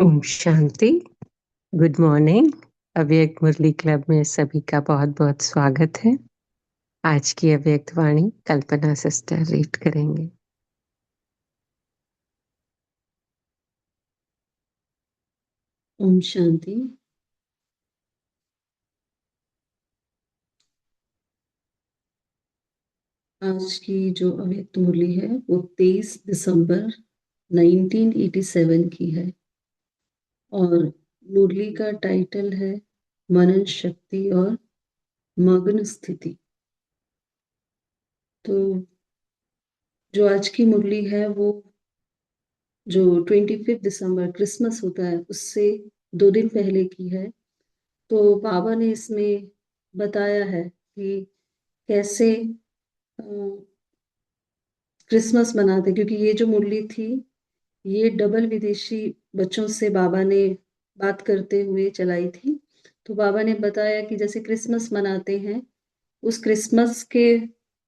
Om Shanti. Good morning. अव्यक्त मुरली club में सभी का बहुत बहुत स्वागत है। आज की अव्यक्त वाणी कल्पना सिस्टर रीड करेंगे। ओम शांति। आज की जो अव्यक्त मुरली है वो 23 दिसंबर 1987 की है और मुरली का टाइटल है मनन शक्ति और मग्न स्थिति। तो जो आज की मुरली है वो जो 25 दिसंबर क्रिसमस होता है उससे 2 दिन पहले की है। तो बाबा ने इसमें बताया है कि कैसे क्रिसमस मनाते, क्योंकि ये जो मुरली थी ये डबल विदेशी बच्चों से बाबा ने बात करते हुए चलाई थी। तो बाबा ने बताया कि जैसे क्रिसमस मनाते हैं, उस क्रिसमस के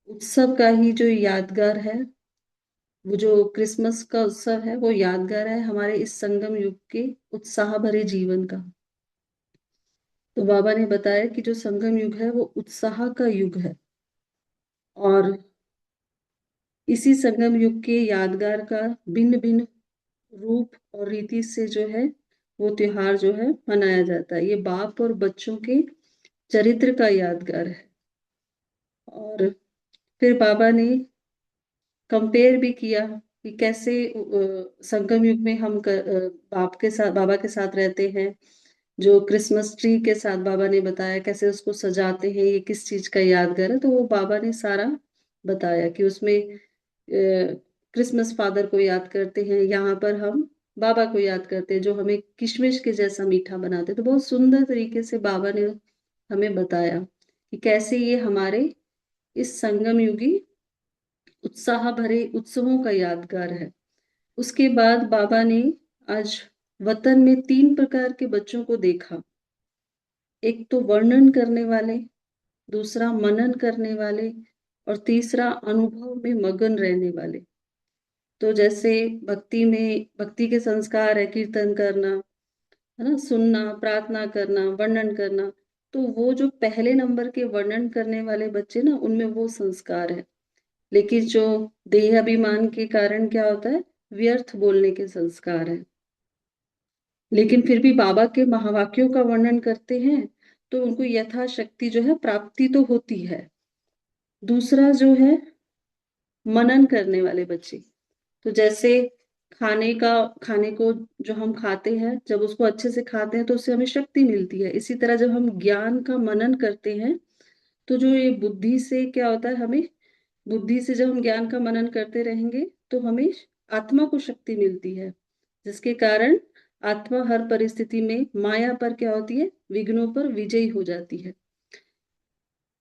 उत्सव का ही जो यादगार है, वो जो क्रिसमस का उत्सव है वो यादगार है हमारे इस संगम युग के उत्साह भरे जीवन का। तो बाबा ने बताया कि जो संगम युग है वो उत्साह का युग है और इसी संगम युग के यादगार का भिन्न भिन्न रूप और रीति से जो है वो त्योहार जो है मनाया जाता है। ये बाप और बच्चों के चरित्र का यादगार है। और फिर बाबा ने कंपेयर भी किया कि कैसे संगम युग में हम बाबा के साथ रहते हैं। जो क्रिसमस ट्री के साथ बाबा ने बताया कैसे उसको सजाते हैं, ये किस चीज का यादगार है। तो वो बाबा ने सारा बताया कि उसमें क्रिसमस फादर को याद करते हैं, यहाँ पर हम बाबा को याद करते हैं जो हमें किशमिश के जैसा मीठा बनाते हैं। तो बहुत सुंदर तरीके से बाबा ने हमें बताया कि कैसे ये हमारे इस संगम युगी उत्साह भरे उत्सवों का यादगार है। उसके बाद बाबा ने आज वतन में 3 प्रकार के बच्चों को देखा। एक तो वर्णन करने वाले, दूसरा मनन करने वाले और तीसरा अनुभव में मगन रहने वाले। तो जैसे भक्ति के संस्कार है कीर्तन करना, है ना, सुनना, प्रार्थना करना, वर्णन करना। तो वो जो पहले नंबर के वर्णन करने वाले बच्चे ना, उनमें वो संस्कार है। लेकिन जो देह अभिमान के कारण क्या होता है, व्यर्थ बोलने के संस्कार है। लेकिन फिर भी बाबा के महावाक्यों का वर्णन करते हैं तो उनको यथाशक्ति जो है प्राप्ति तो होती है। दूसरा जो है मनन करने वाले बच्चे, तो जैसे खाने को जो हम खाते हैं, जब उसको अच्छे से खाते हैं तो उससे हमें शक्ति मिलती है। इसी तरह जब हम ज्ञान का मनन करते हैं तो जो ये बुद्धि से क्या होता है, हमें बुद्धि से जब हम ज्ञान का मनन करते रहेंगे तो हमें आत्मा को शक्ति मिलती है, जिसके कारण आत्मा हर परिस्थिति में माया पर क्या होती है, विघ्नों पर विजयी हो जाती है।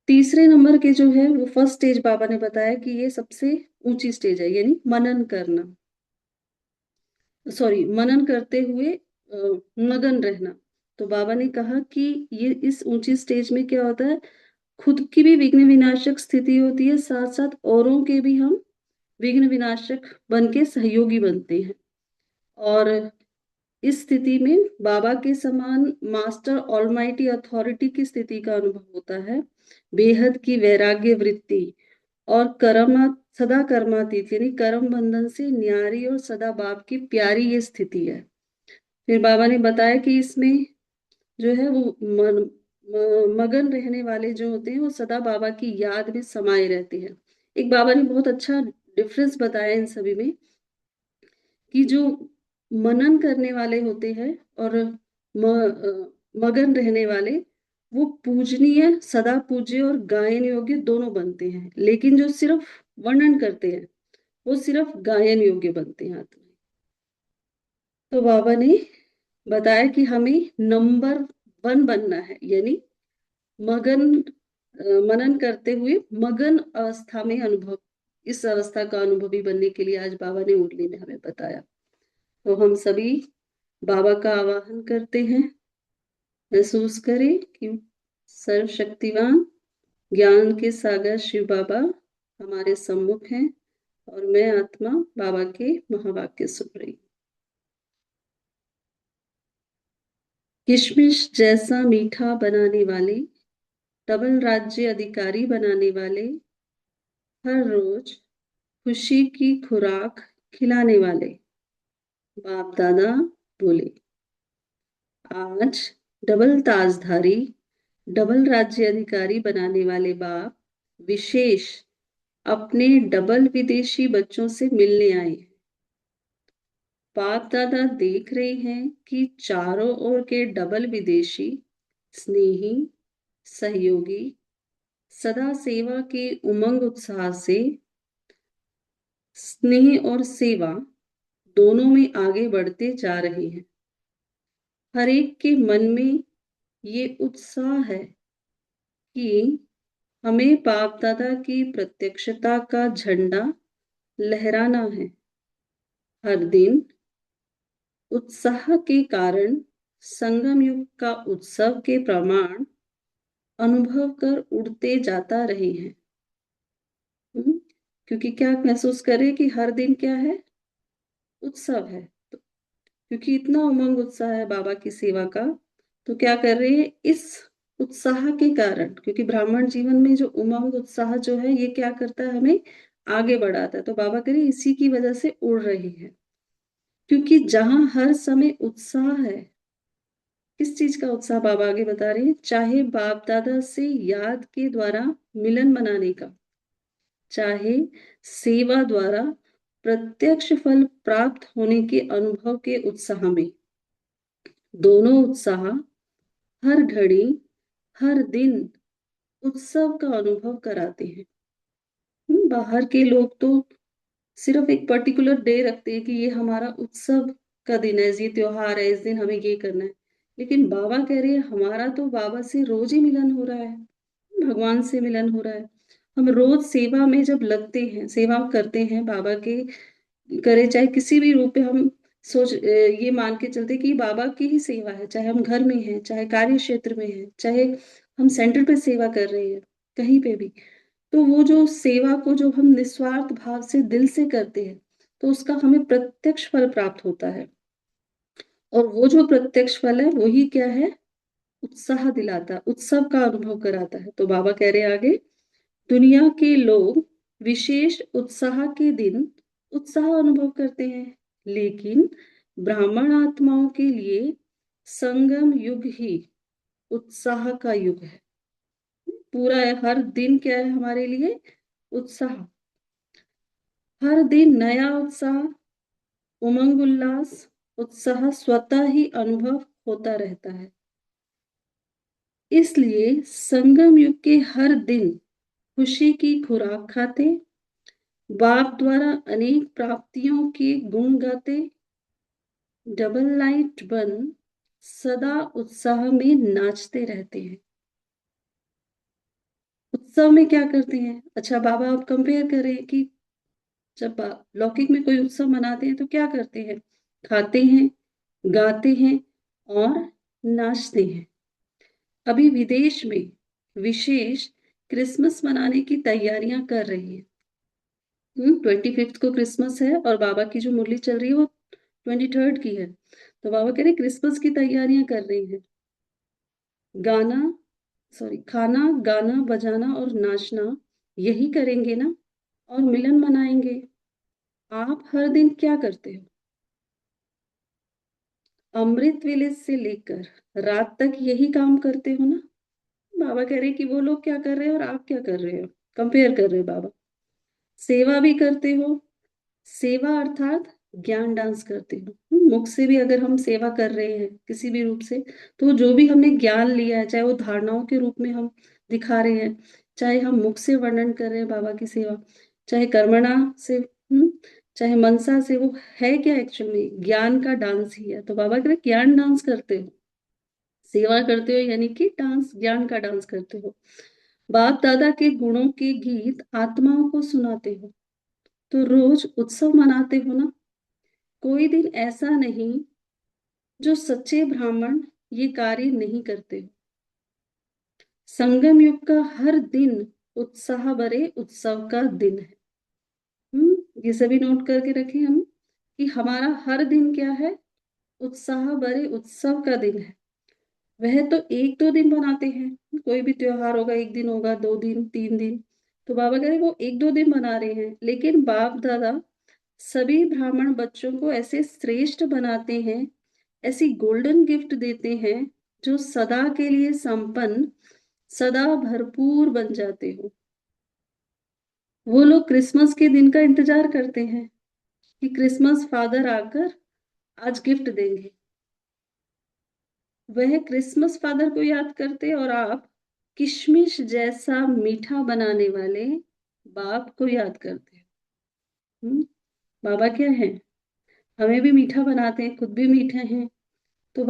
तीसरे नंबर के जो है वो फर्स्ट स्टेज बाबा ने बताया कि ये सबसे ऊंची स्टेज है, यानी मनन करना, सॉरी मनन करते हुए मगन रहना। तो बाबा ने कहा कि ये इस ऊंची स्टेज में क्या होता है, खुद की भी विघ्न विनाशक स्थिति होती है, साथ साथ औरों के भी हम विघ्न विनाशक बन के सहयोगी बनते हैं। और इस स्थिति में बाबा के समान मास्टर ऑलमाइटी अथॉरिटी की स्थिति का अनुभव होता है। बेहद की वैराग्य वृत्ति और कर्मा सदा कर्मातीत यानी कर्म बंधन से न्यारी और सदा बाप की प्यारी ये स्थिति है। फिर बाबा ने बताया कि इसमें जो है वो मगन रहने वाले जो होते हैं वो सदा बाबा की याद में समाये रहते हैं। एक बाबा ने बहुत अच्छा डिफरेंस बताया इन सभी में कि जो मनन करने वाले होते हैं और मगन रहने वाले वो पूजनीय, सदा पूज्य और गायन योग्य दोनों बनते हैं, लेकिन जो सिर्फ वर्णन करते हैं वो सिर्फ गायन योग्य बनते हैं आत्मा। तो बाबा ने बताया कि हमें नंबर 1 बनना है, यानी मगन मनन करते हुए मगन अवस्था में अनुभव, इस अवस्था का अनुभवी बनने के लिए आज बाबा ने मुरली में हमें बताया। तो हम सभी बाबा का आवाहन करते हैं, महसूस करें कि सर्वशक्तिवान ज्ञान के सागर शिव बाबा हमारे सम्मुख हैं और मैं आत्मा बाबा के महावाक्य सुन रही हूँ। किशमिश जैसा मीठा बनाने वाले, डबल राज्य अधिकारी बनाने वाले, हर रोज खुशी की खुराक खिलाने वाले बाप दादा बोले, आज डबल ताजधारी, डबल राज्य अधिकारी बनाने वाले बाप विशेष अपने डबल विदेशी बच्चों से मिलने आए हैं। बाप दादा देख रहे हैं कि चारों ओर के डबल विदेशी स्नेही, सहयोगी, सदा सेवा के उमंग उत्साह से स्नेह और सेवा दोनों में आगे बढ़ते जा रहे हैं। हर एक के मन में ये उत्साह है कि हमें बाप दादा की प्रत्यक्षता का झंडा लहराना है। हर दिन उत्साह के कारण संगम युग का उत्सव के प्रमाण अनुभव कर उड़ते जाता रहे हैं। क्योंकि क्या महसूस करें कि हर दिन क्या है, उत्सव है। तो क्योंकि इतना उमंग उत्साह है बाबा की सेवा का, तो क्या कर रहे हैं, इस उत्साह के कारण, क्योंकि ब्राह्मण जीवन में जो उमंग उत्साह जो है ये क्या करता है, हमें आगे बढ़ाता है। तो बाबा कह रहे इसी की वजह से उड़ रही है, क्योंकि जहां हर समय उत्साह है, किस चीज का उत्साह बाबा आगे बता रहे हैं, चाहे बाप दादा से याद के द्वारा मिलन मनाने का, चाहे सेवा द्वारा प्रत्यक्ष फल प्राप्त होने के अनुभव के उत्साह में, दोनों उत्साह हर घड़ी हर दिन उत्सव का अनुभव कराते हैं। बाहर के लोग तो सिर्फ एक पर्टिकुलर डे रखते हैं कि ये हमारा उत्सव का दिन है, ये त्योहार है, इस दिन हमें ये करना है। लेकिन बाबा कह रहे हैं हमारा तो बाबा से रोज ही मिलन हो रहा है, भगवान से मिलन हो रहा है। हम रोज सेवा में जब लगते हैं, सेवा करते हैं बाबा के, करे चाहे किसी भी रूप में, हम ये मान के चलते कि बाबा की ही सेवा है, चाहे हम घर में हैं, चाहे कार्य क्षेत्र में हैं, चाहे हम सेंटर पे सेवा कर रहे हैं, कहीं पे भी। तो वो जो सेवा को जो हम निस्वार्थ भाव से दिल से करते हैं, तो उसका हमें प्रत्यक्ष फल प्राप्त होता है। और वो जो प्रत्यक्ष फल है वही क्या है, उत्साह दिलाता, उत्सव का अनुभव कराता है। तो बाबा कह रहे हैं आगे, दुनिया के लोग विशेष उत्साह के दिन उत्साह अनुभव करते हैं, लेकिन ब्राह्मण आत्माओं के लिए संगम युग ही उत्साह का युग है। पूरा है, हर दिन क्या है हमारे लिए, उत्साह। हर दिन नया उत्साह, उमंग उल्लास, उत्साह स्वतः ही अनुभव होता रहता है। इसलिए संगम युग के हर दिन खुशी की खुराक खाते, बाप द्वारा अनेक प्राप्तियों के गुण गाते, डबल लाइट बन सदा उत्साह में नाचते रहते हैं। उत्सव में क्या करते हैं? अच्छा बाबा, आप कंपेयर करें कि जब लौकिक में कोई उत्सव मनाते हैं तो क्या करते हैं? खाते हैं, गाते हैं और नाचते हैं। अभी विदेश में विशेष क्रिसमस मनाने की तैयारियां कर रही है। 25th को क्रिसमस है और बाबा की जो मुरली चल रही है वो 23rd की है। तो बाबा कह रहे क्रिसमस की तैयारियां कर रही है। गाना खाना, गाना बजाना और नाचना यही करेंगे ना, और मिलन मनाएंगे। आप हर दिन क्या करते हो? अमृत वेले से लेकर रात तक यही काम करते हो ना? बाबा कह रहे कि वो लोग क्या कर रहे हैं और आप क्या कर रहे हो, कंपेयर कर रहे हो बाबा। सेवा भी करते हो, सेवा अर्थात ज्ञान डांस करते हो। मुख से भी अगर हम सेवा कर रहे हैं किसी भी रूप से, तो जो भी हमने ज्ञान लिया है, चाहे वो धारणाओं के रूप में हम दिखा रहे हैं, चाहे हम मुख से वर्णन कर रहे हैं बाबा की सेवा, चाहे कर्मणा से, चाहे मनसा से, वो है क्या एक्चुअल में? ज्ञान का डांस ही है। तो बाबा कह रहे ज्ञान डांस करते हो, सेवा करते हो, यानी कि डांस, ज्ञान का डांस करते हो। बाप दादा के गुणों के गीत आत्माओं को सुनाते हो, तो रोज उत्सव मनाते हो ना। कोई दिन ऐसा नहीं जो सच्चे ब्राह्मण ये कार्य नहीं करते हो। संगम युग का हर दिन उत्साह भरे उत्सव का दिन है। ये सभी नोट करके रखें हम, कि हमारा हर दिन क्या है? उत्साह भरे उत्सव का दिन है। वह तो एक दो दिन बनाते हैं, कोई भी त्योहार होगा, एक दिन होगा, 2 दिन, 3 दिन। तो बाबा कह रहे वो एक दो दिन बना रहे हैं, लेकिन बाप दादा सभी ब्राह्मण बच्चों को ऐसे श्रेष्ठ बनाते हैं, ऐसी गोल्डन गिफ्ट देते हैं, जो सदा के लिए संपन्न, सदा भरपूर बन जाते हो। वो लोग क्रिसमस के दिन का इंतजार करते हैं कि क्रिसमस फादर आकर आज गिफ्ट देंगे। वह क्रिसमस फादर को याद करते और आप किशमिश जैसा मीठा बनाने वाले बाप को याद करते हो। बाबा क्या है? हमें भी मीठा बनाते हैं, खुद भी मीठे हैं। तो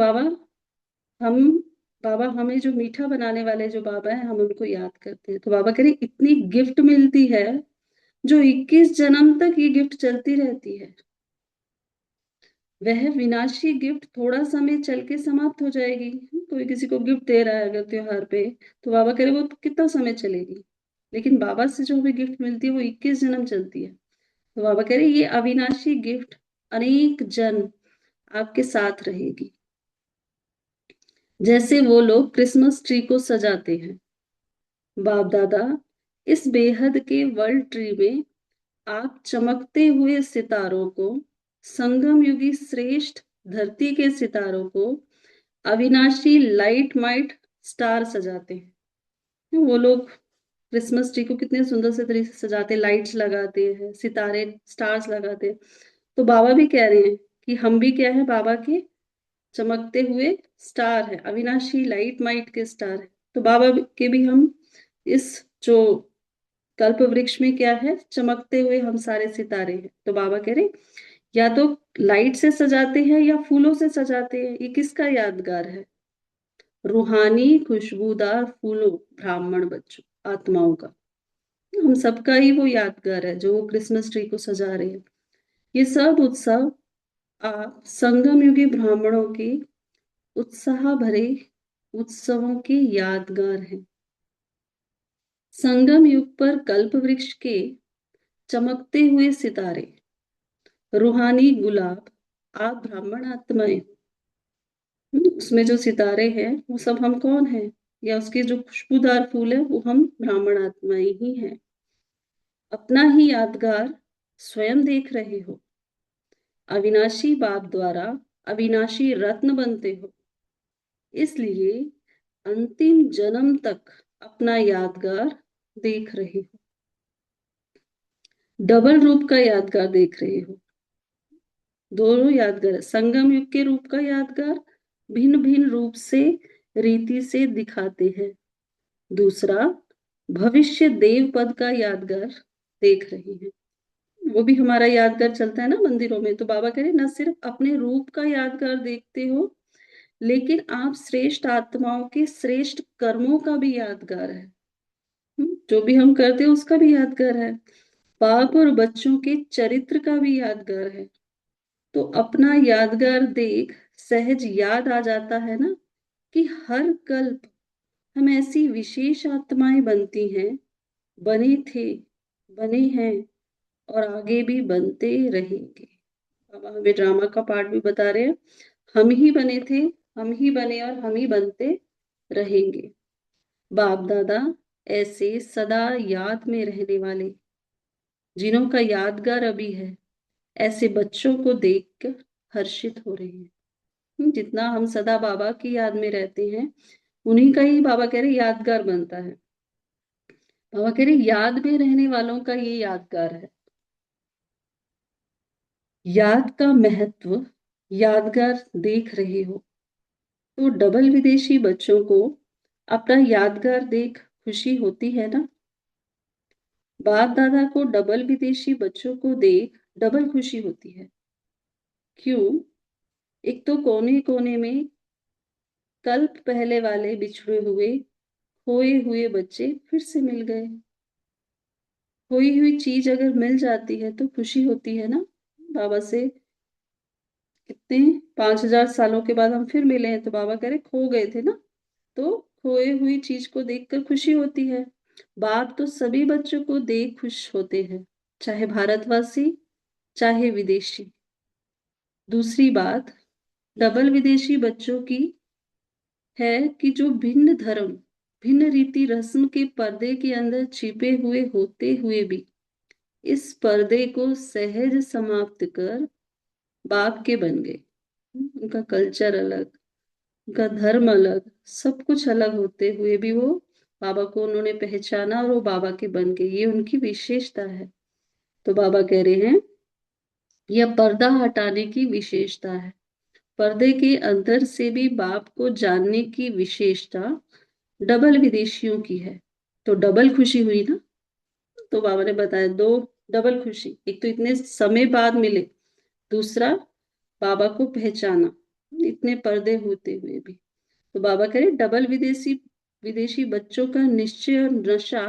हम बाबा हमें जो मीठा बनाने वाले जो बाबा है, हम उनको याद करते हैं। तो बाबा कह रहे इतनी गिफ्ट मिलती है, जो 21 जन्म तक ये गिफ्ट चलती रहती है। वह विनाशी गिफ्ट थोड़ा समय चल के समाप्त हो जाएगी। कोई किसी को गिफ्ट दे रहा है अगर त्योहार पे, तो बाबा कह रहे वो कितना समय चलेगी, लेकिन बाबा से जो हमें गिफ्ट मिलती है वो 21 जन्म चलती है। तो बाबा कह रहे ये अविनाशी गिफ्ट अनेक जन्म आपके साथ रहेगी। जैसे वो लोग क्रिसमस ट्री को सजाते हैं, बाप दादा इस बेहद के वर्ल्ड ट्री में आप चमकते हुए सितारों को, संगम युगी श्रेष्ठ धरती के सितारों को, अविनाशी लाइट माइट स्टार सजाते हैं। वो लोग क्रिसमस ट्री को कितने सुंदर से तरीके से सजाते, लाइट्स लगाते हैं, सितारे स्टार्स लगाते हैं। तो बाबा भी कह रहे हैं कि हम भी क्या है? बाबा के चमकते हुए स्टार है, अविनाशी लाइट माइट के स्टार है। तो बाबा के भी हम इस जो कल्प वृक्ष में क्या है? चमकते हुए हम सारे सितारे हैं। तो बाबा कह रहे या तो लाइट से सजाते हैं या फूलों से सजाते हैं, ये किसका यादगार है? रूहानी खुशबूदार फूलों, ब्राह्मण बच्चों, आत्माओं का। हम सबका ही वो यादगार है जो वो क्रिसमस ट्री को सजा रहे हैं। ये सब उत्सव आप संगम युगी ब्राह्मणों के उत्साह भरे उत्सवों के यादगार हैं। संगम युग पर कल्प वृक्ष के चमकते हुए सितारे, रूहानी गुलाब, आप ब्राह्मण आत्माएं। उसमें जो सितारे हैं वो सब हम कौन हैं? या उसके जो खुशबूदार फूल है वो हम ब्राह्मण आत्माएं ही हैं। अपना ही यादगार स्वयं देख रहे हो। अविनाशी बाप द्वारा अविनाशी रत्न बनते हो, इसलिए अंतिम जन्म तक अपना यादगार देख रहे हो। डबल रूप का यादगार देख रहे हो। दोनों यादगार, संगम युग के रूप का यादगार भिन्न भिन्न रूप से रीति से दिखाते हैं। दूसरा भविष्य देव पद का यादगार देख रहे हैं। वो भी हमारा यादगार चलता है ना मंदिरों में। तो बाबा कह रहे न सिर्फ अपने रूप का यादगार देखते हो, लेकिन आप श्रेष्ठ आत्माओं के श्रेष्ठ कर्मों का भी यादगार है। जो भी हम करते हैं उसका भी यादगार है। बाप और बच्चों के चरित्र का भी यादगार है। तो अपना यादगार देख सहज याद आ जाता है ना कि हर कल्प हम ऐसी विशेष आत्माएं बनती हैं, बने थे, बने हैं और आगे भी बनते रहेंगे। बाबा हमें ड्रामा का पार्ट भी बता रहे हैं। हम ही बने थे, हम ही बने और हम ही बनते रहेंगे। बाप दादा ऐसे सदा याद में रहने वाले, जिन्हों का यादगार अभी है, ऐसे बच्चों को देखकर हर्षित हो रहे हैं। जितना हम सदा बाबा की याद में रहते हैं, उन्हीं का ही बाबा कह रहे यादगार बनता है। बाबा कह रहे याद में रहने वालों का ये यादगार है। याद का महत्व यादगार देख रहे हो तो डबल विदेशी बच्चों को अपना यादगार देख खुशी होती है ना। बाप दादा को डबल विदेशी बच्चों को देख डबल खुशी होती है। क्यों? एक तो कोने कोने में कल्प पहले वाले बिछड़े हुए खोए हुए बच्चे फिर से मिल गए। खोई हुई चीज अगर मिल जाती है तो खुशी होती है ना। बाबा से कितने 5,000 सालों के बाद हम फिर मिले हैं, तो बाबा कह रहे खो गए थे ना, तो खोई हुई चीज को देखकर खुशी होती है। बाप तो सभी बच्चों को देख खुश होते हैं, चाहे भारतवासी चाहे विदेशी। दूसरी बात डबल विदेशी बच्चों की है कि जो भिन्न धर्म भिन्न रीति रस्म के पर्दे के अंदर छिपे हुए होते हुए भी इस पर्दे को सहज समाप्त कर बाप के बन गए। उनका कल्चर अलग, उनका धर्म अलग, सब कुछ अलग होते हुए भी वो बाबा को उन्होंने पहचाना और वो बाबा के बन गए। ये उनकी विशेषता है। तो बाबा कह रहे हैं यह पर्दा हटाने की विशेषता है। पर्दे के अंदर से भी बाप को जानने की विशेषता डबल विदेशियों की है। तो डबल खुशी हुई ना। तो बाबा ने बताया दो डबल खुशी, एक तो इतने समय बाद मिले, दूसरा बाबा को पहचाना इतने पर्दे होते हुए भी। तो बाबा कह रहे डबल विदेशी विदेशी बच्चों का निश्चय और नशा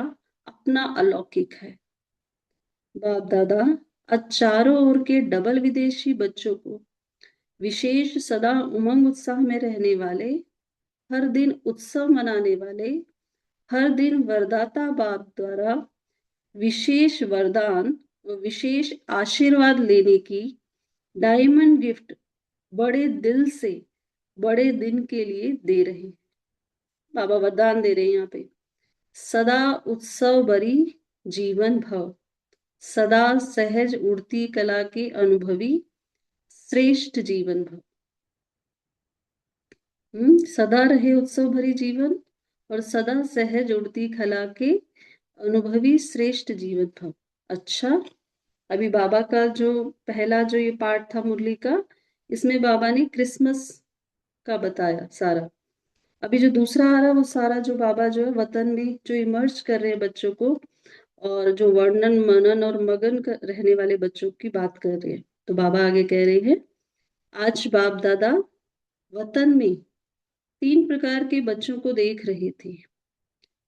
अपना अलौकिक है। बाप दादा आज चारों ओर के डबल विदेशी बच्चों को विशेष सदा उमंग उत्साह में रहने वाले, हर दिन उत्सव मनाने वाले, हर दिन वरदाता बाप द्वारा विशेष वरदान व विशेष आशीर्वाद लेने की डायमंड गिफ्ट बड़े दिल से बड़े दिन के लिए दे रहे हैं। बाबा वरदान दे रहे हैं यहाँ पे, सदा उत्सव भरी जीवन भव, सदा सहज उड़ती कला के अनुभवी श्रेष्ठ जीवन भव। सदा रहे उत्सव भरी जीवन और सदा सहज उड़ती कला के अनुभवी श्रेष्ठ जीवन भव। अच्छा, अभी बाबा का जो पहला जो ये पार्ट था मुरली का, इसमें बाबा ने क्रिसमस का बताया सारा। अभी जो दूसरा आ रहा है वो सारा जो बाबा जो है वतन में जो इमर्ज कर रहे हैं बच्चों को, और जो वर्णन मनन और मगन रहने वाले बच्चों की बात कर रहे हैं। तो बाबा आगे कह रहे हैं आज बाप दादा वतन में 3 प्रकार के बच्चों को देख रहे थे।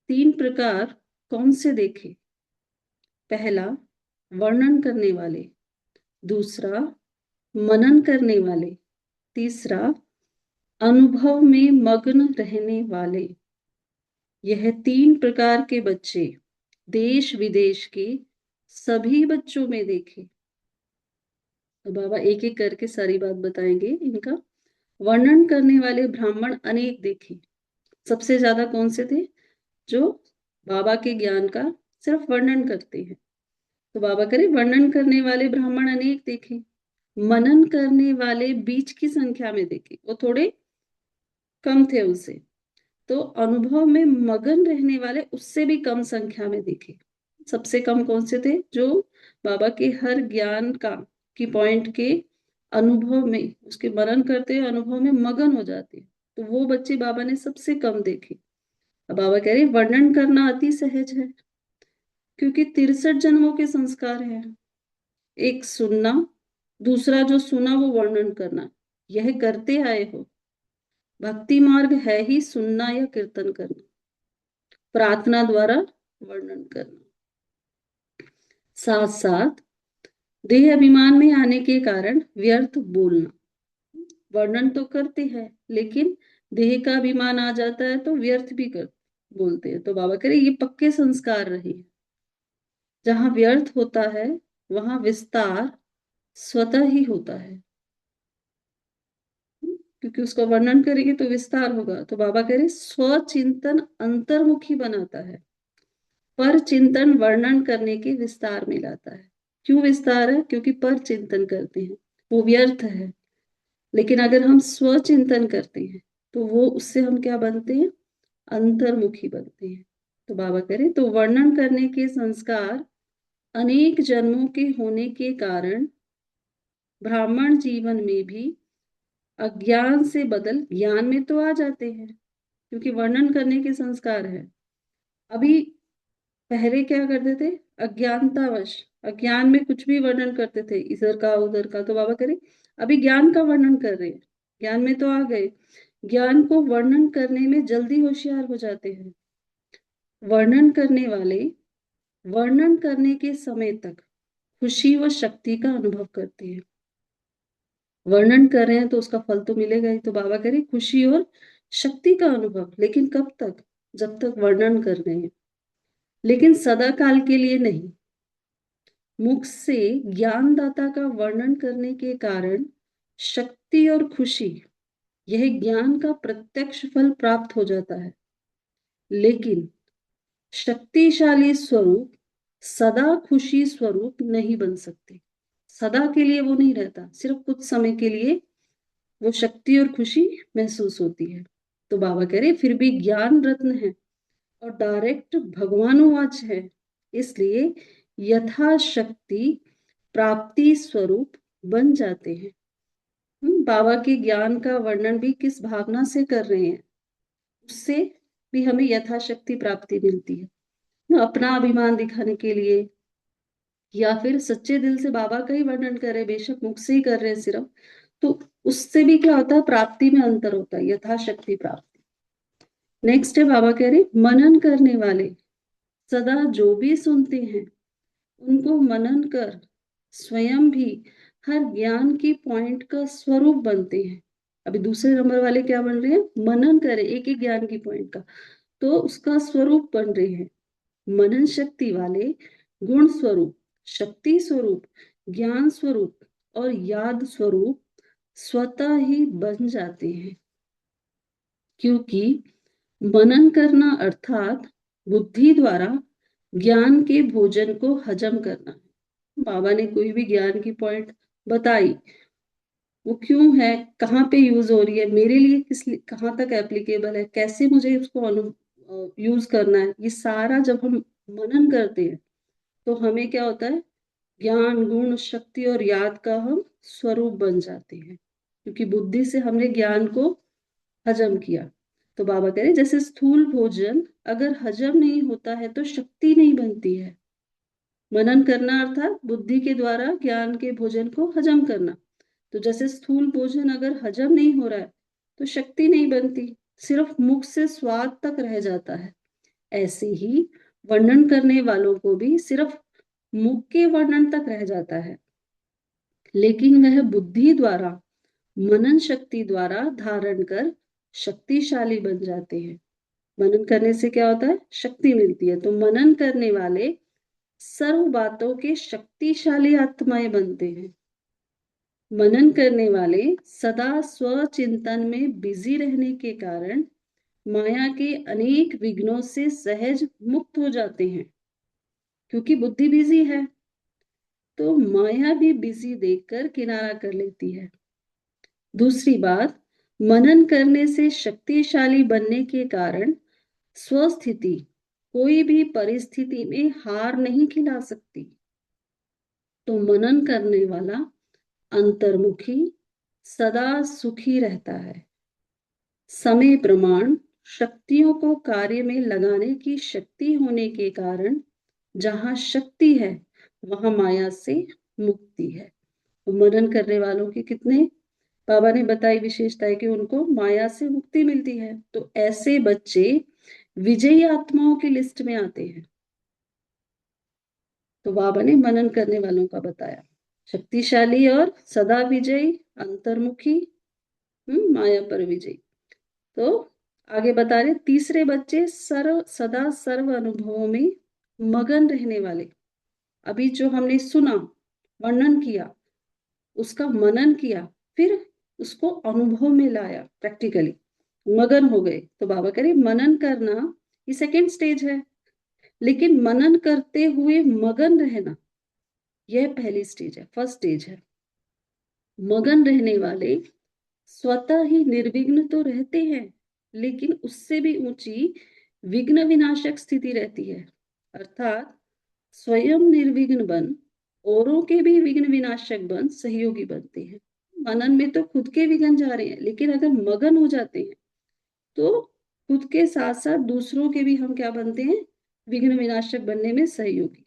3 प्रकार कौन से देखे? पहला वर्णन करने वाले, दूसरा मनन करने वाले, तीसरा अनुभव में मग्न रहने वाले। यह 3 प्रकार के बच्चे देश विदेश के सभी बच्चों में देखे। तो बाबा एक एक करके सारी बात बताएंगे इनका। वर्णन करने वाले ब्राह्मण अनेक देखे। सबसे ज्यादा कौन से थे? जो बाबा के ज्ञान का सिर्फ वर्णन करते हैं। तो बाबा करे वर्णन करने वाले ब्राह्मण अनेक देखे। मनन करने वाले बीच की संख्या में देखे, वो थोड़े कम थे उनसे। तो अनुभव में मगन रहने वाले उससे भी कम संख्या में दिखे। सबसे कम कौन से थे? जो बाबा के हर ज्ञान का की पॉइंट के अनुभव में उसके मनन करते हैं, अनुभव में मगन हो जाते हैं। तो वो बच्चे बाबा ने सबसे कम देखे। अब बाबा कह रहे वर्णन करना अति सहज है, क्योंकि 63 जन्मों के संस्कार हैं। एक सुनना, दूसरा जो सुना वो वर्णन करना। यह करते आए हो। भक्ति मार्ग है ही सुनना या कीर्तन करना, प्रार्थना द्वारा वर्णन करना। साथ साथ देह अभिमान में आने के कारण व्यर्थ बोलना। वर्णन तो करते हैं लेकिन देह का अभिमान आ जाता है तो व्यर्थ भी कर बोलते हैं। तो बाबा कह रहे ये पक्के संस्कार रहे। जहां व्यर्थ होता है वहां विस्तार स्वतः ही होता है, क्योंकि उसका वर्णन करेंगे तो विस्तार होगा। तो बाबा कह रहे स्वचिंतन अंतर्मुखी बनाता है, पर चिंतन वर्णन करने के विस्तार में लाता है। क्यों विस्तार है? क्योंकि पर चिंतन करते हैं वो व्यर्थ है, लेकिन अगर हम स्वचिंतन करते हैं तो वो उससे हम क्या बनते हैं? अंतर्मुखी बनते हैं। तो बाबा करें तो वर्णन करने के संस्कार अनेक जन्मों के होने के कारण ब्राह्मण जीवन में भी अज्ञान से बदल ज्ञान में तो आ जाते हैं, क्योंकि वर्णन करने के संस्कार है। अभी पहले क्या करते थे? अज्ञानतावश अज्ञान में कुछ भी वर्णन करते थे, इधर का उधर का। तो बाबा करे अभी ज्ञान का वर्णन कर रहे हैं, ज्ञान में तो आ गए, ज्ञान को वर्णन करने में जल्दी होशियार हो जाते हैं। वर्णन करने वाले वर्णन करने के समय तक खुशी व शक्ति का अनुभव करते हैं। वर्णन कर रहे हैं तो उसका फल तो मिलेगा ही। तो बाबा कह रहे खुशी और शक्ति का अनुभव, लेकिन कब तक? जब तक वर्णन कर रहे हैं, लेकिन सदा काल के लिए नहीं। मुख से ज्ञानदाता का वर्णन करने के कारण शक्ति और खुशी, यह ज्ञान का प्रत्यक्ष फल प्राप्त हो जाता है। लेकिन शक्तिशाली स्वरूप सदा खुशी स्वरूप नहीं बन सकते। सदा के लिए वो नहीं रहता, सिर्फ कुछ समय के लिए वो शक्ति और खुशी महसूस होती है। तो बाबा कह रहे फिर भी ज्ञान रत्न है और डायरेक्ट भगवानुवाच है, इसलिए यथाशक्ति प्राप्ति स्वरूप बन जाते हैं। बाबा के ज्ञान का वर्णन भी किस भावना से कर रहे हैं, उससे भी हमें यथाशक्ति प्राप्ति मिलती है ना। अपना अभिमान दिखाने के लिए या फिर सच्चे दिल से बाबा का ही वर्णन कर रहे, बेशक मुख से ही कर रहे हैं सिर्फ, तो उससे भी क्या होता है? प्राप्ति में अंतर होता है, यथाशक्ति प्राप्ति। नेक्स्ट है बाबा कह रहे मनन करने वाले सदा जो भी सुनते हैं उनको मनन कर स्वयं भी हर ज्ञान की पॉइंट का स्वरूप बनते हैं। अभी दूसरे नंबर वाले क्या बन रहे हैं? मनन करे एक एक ज्ञान की पॉइंट का, तो उसका स्वरूप बन रहे हैं। मनन शक्ति वाले गुण स्वरूप, शक्ति स्वरूप, ज्ञान स्वरूप और याद स्वरूप स्वतः ही बन जाते हैं, क्योंकि मनन करना अर्थात बुद्धि द्वारा ज्ञान के भोजन को हजम करना। बाबा ने कोई भी ज्ञान की पॉइंट बताई, वो क्यों है, कहाँ पे यूज हो रही है, मेरे लिए कहाँ तक एप्लीकेबल है, कैसे मुझे उसको यूज करना है, ये सारा जब हम मनन करते हैं तो हमें क्या होता है? ज्ञान, गुण, शक्ति और याद का हम स्वरूप बन जाते हैं, क्योंकि बुद्धि से हमने ज्ञान को हजम किया। तो बाबा कह रहे जैसे स्थूल भोजन अगर हजम नहीं होता है तो शक्ति नहीं बनती है। मनन करना अर्थात बुद्धि के द्वारा ज्ञान के भोजन को हजम करना। तो जैसे स्थूल भोजन अगर हजम नहीं हो रहा है तो शक्ति नहीं बनती, सिर्फ मुख से स्वाद तक रह जाता है। ऐसे ही वर्णन करने वालों को भी सिर्फ मुख के वर्णन तक रह जाता है, लेकिन वह बुद्धि द्वारा, मनन शक्ति द्वारा धारण कर शक्तिशाली बन जाते हैं। मनन करने से क्या होता है? शक्ति मिलती है। तो मनन करने वाले सर्व बातों के शक्तिशाली आत्माएं बनते हैं। मनन करने वाले सदा स्वचिंतन में बिजी रहने के कारण माया के अनेक विघ्नों से सहज मुक्त हो जाते हैं, क्योंकि बुद्धि बिजी है तो माया भी बिजी देखकर किनारा कर लेती है। दूसरी बात, मनन करने से शक्तिशाली बनने के कारण स्वस्थिति कोई भी परिस्थिति में हार नहीं खिला सकती। तो मनन करने वाला अंतर्मुखी सदा सुखी रहता है। समय प्रमाण शक्तियों को कार्य में लगाने की शक्ति होने के कारण जहां शक्ति है वहां माया से मुक्ति है। तो मनन करने वालों की कितने बाबा ने बताई विशेषता है कि उनको माया से मुक्ति मिलती है। तो ऐसे बच्चे विजयी आत्माओं की लिस्ट में आते हैं। तो बाबा ने मनन करने वालों का बताया, शक्तिशाली और सदा विजयी, अंतर्मुखी, माया पर विजयी। तो आगे बता रहे तीसरे बच्चे सदा सर्व अनुभवों में मगन रहने वाले। अभी जो हमने सुना, वर्णन किया, उसका मनन किया, फिर उसको अनुभव में लाया, प्रैक्टिकली मगन हो गए। तो बाबा कह रहे मनन करना ये सेकेंड स्टेज है, लेकिन मनन करते हुए मगन रहना यह पहली स्टेज है, फर्स्ट स्टेज है। मगन रहने वाले स्वतः ही निर्विघ्न तो रहते हैं, लेकिन उससे भी ऊंची विघ्न विनाशक स्थिति रहती है। अर्थात स्वयं निर्विघ्न बन औरों के भी विघ्न विनाशक बन सहयोगी बनते हैं। मनन में तो खुद के विघ्न जा रहे हैं, लेकिन अगर मगन हो जाते हैं तो खुद के साथ साथ दूसरों के भी हम क्या बनते हैं, विघ्न विनाशक बनने में सहयोगी।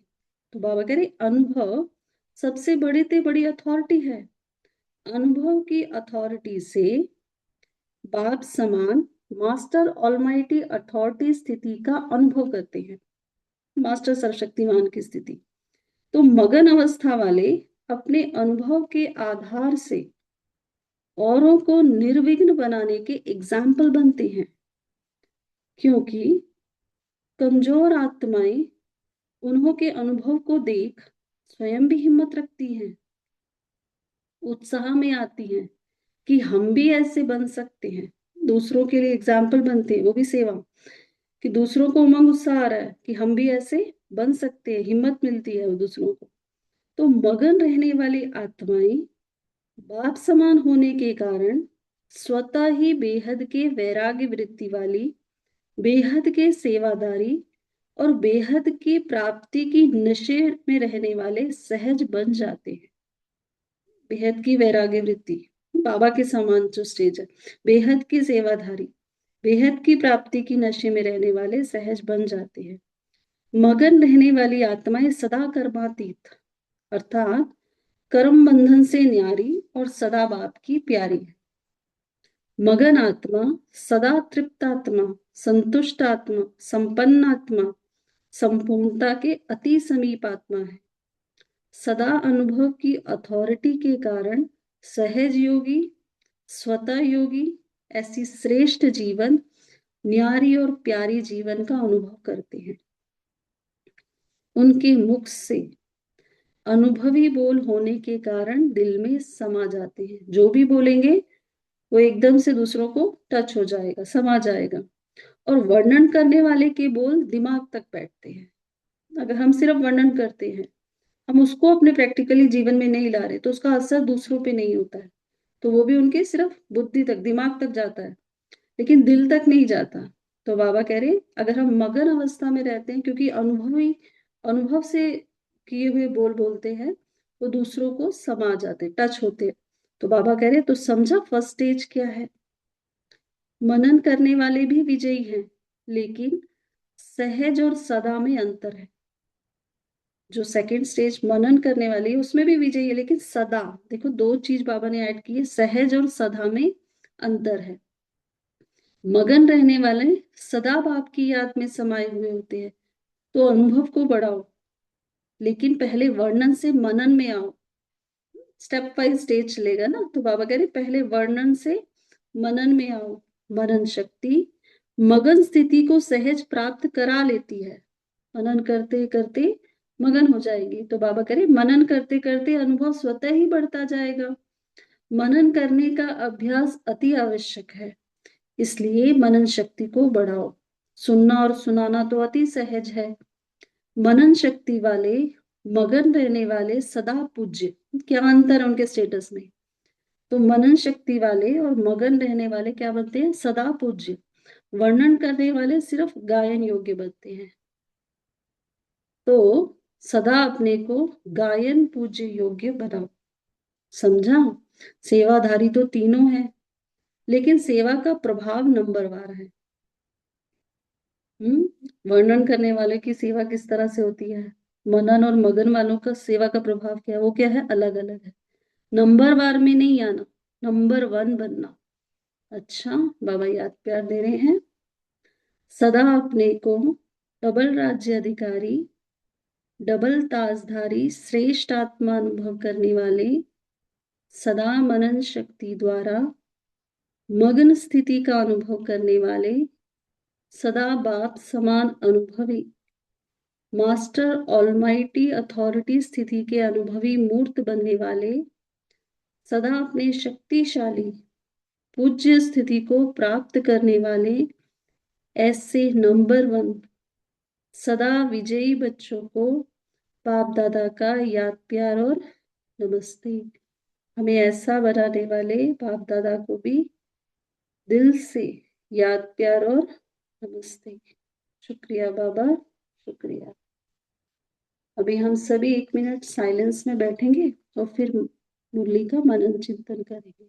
तो बाबा कह रहे अनुभव सबसे बड़ी अथॉरिटी है। अनुभव की अथॉरिटी से बाप समान मास्टर ऑलमाइटी अथॉरिटी स्थिति का अनुभव करते हैं, मास्टर सर्वशक्तिमान की स्थिति। तो मगन अवस्था वाले अपने अनुभव के आधार से औरों को निर्विघ्न बनाने के एग्जाम्पल बनते हैं, क्योंकि कमजोर आत्माएं उन्हों के अनुभव को देख स्वयं भी हिम्मत रखती हैं, उत्साह में आती हैं कि हम भी ऐसे बन सकते हैं, दूसरों के लिए एग्जाम्पल बनते हैं, वो भी सेवा, कि दूसरों को उमंग उत्साह आ रहा है कि हम भी ऐसे बन सकते हैं, हिम्मत मिलती है वो दूसरों को। तो मगन रहने वाली आत्माएं बाप समान होने के कारण स्वतः ही बेहद के वैराग्य वृत्ति वाली, बेहद के सेवादारी और बेहद की प्राप्ति की नशे में रहने वाले सहज बन जाते हैं। बेहद की वैराग्य वृत्ति बाबा के समान जो स्टेज है, बेहद की सेवाधारी, बेहद की प्राप्ति की नशे में रहने वाले सहज बन जाते हैं। मगन रहने वाली आत्माएं सदा कर्मातीत, अर्थात कर्म बंधन से न्यारी और सदा बाप की प्यारी है। मगन आत्मा सदा तृप्त आत्मा, संतुष्ट आत्मा, संपन्न आत्मा, संपूर्णता के अति समीप आत्मा है। सदा अनुभव की अथॉरिटी के कारण सहज योगी, स्वतः योगी ऐसी श्रेष्ठ जीवन, न्यारी और प्यारी जीवन का अनुभव करते हैं। उनके मुख से अनुभवी बोल होने के कारण दिल में समा जाते हैं। जो भी बोलेंगे वो एकदम से दूसरों को टच हो जाएगा, समा जाएगा। और वर्णन करने वाले के बोल दिमाग तक बैठते हैं। अगर हम सिर्फ वर्णन करते हैं, हम उसको अपने प्रैक्टिकली जीवन में नहीं ला रहे, तो उसका असर दूसरों पे नहीं होता है। तो वो भी उनके सिर्फ बुद्धि तक, दिमाग तक जाता है, लेकिन दिल तक नहीं जाता। तो बाबा कह रहे अगर हम मगन अवस्था में रहते हैं, क्योंकि अनुभव से किए हुए बोल बोलते हैं, वो दूसरों को समा जाते, टच होते। तो बाबा कह रहे तो समझा फर्स्ट स्टेज क्या है। मनन करने वाले भी विजयी हैं, लेकिन सहज और सदा में अंतर है। जो सेकंड स्टेज मनन करने वाली है उसमें भी विजयी है, लेकिन सदा, देखो दो चीज बाबा ने ऐड की है, सहज और सदा में अंतर है। मगन रहने वाले सदा बाप की याद में समाये हुए होते हैं। तो अनुभव को बढ़ाओ, लेकिन पहले वर्णन से मनन में आओ। स्टेप वाइज स्टेज चलेगा ना। तो बाबा कह रहे पहले वर्णन से मनन में आओ। मनन शक्ति मगन स्थिति को सहज प्राप्त करा लेती है। मनन करते करते मगन हो जाएगी। तो बाबा कह रहे मनन करते करते अनुभव स्वतः ही बढ़ता जाएगा। मनन करने का अभ्यास अति आवश्यक है, इसलिए मनन शक्ति को बढ़ाओ। सुनना और सुनाना तो अति सहज है। मनन शक्ति वाले, मगन रहने वाले सदा पूज्य। क्या अंतर है उनके स्टेटस में? तो मनन शक्ति वाले और मगन रहने वाले क्या बनते हैं? सदा पूज्य। वर्णन करने वाले सिर्फ गायन योग्य बनते हैं। तो सदा अपने को गायन पूज्य योग्य बनाओ। समझा? सेवाधारी तो तीनों है, लेकिन सेवा का प्रभाव नंबरवार है। वर्णन करने वाले की सेवा किस तरह से होती है? मनन और मगन वालों का सेवा का प्रभाव क्या है, वो क्या है, अलग अलग है। नंबर वार में नहीं आना, नंबर 1 बनना। अच्छा, बाबा याद प्यार दे रहे हैं। सदा अपने को डबल राज्य अधिकारी, डबल ताजधारी, श्रेष्ठ आत्मा अनुभव करने वाले, सदा मनन शक्ति द्वारा मग्न स्थिति का अनुभव करने वाले, सदा बाप समान अनुभवी, मास्टर ऑलमाइटी अथॉरिटी स्थिति के अनुभवी मूर्त बनने वाले, सदा अपने शक्तिशाली पूज्य स्थिति को प्राप्त करने वाले, ऐसे नंबर 1 सदा विजयी बच्चों को बाप दादा का याद प्यार और नमस्ते। हमें ऐसा बनाने वाले बाप दादा को भी दिल से याद प्यार और नमस्ते। शुक्रिया बाबा, शुक्रिया। अभी हम सभी 1 मिनट साइलेंस में बैठेंगे और फिर मुरली का मनन चिंतन करेंगे।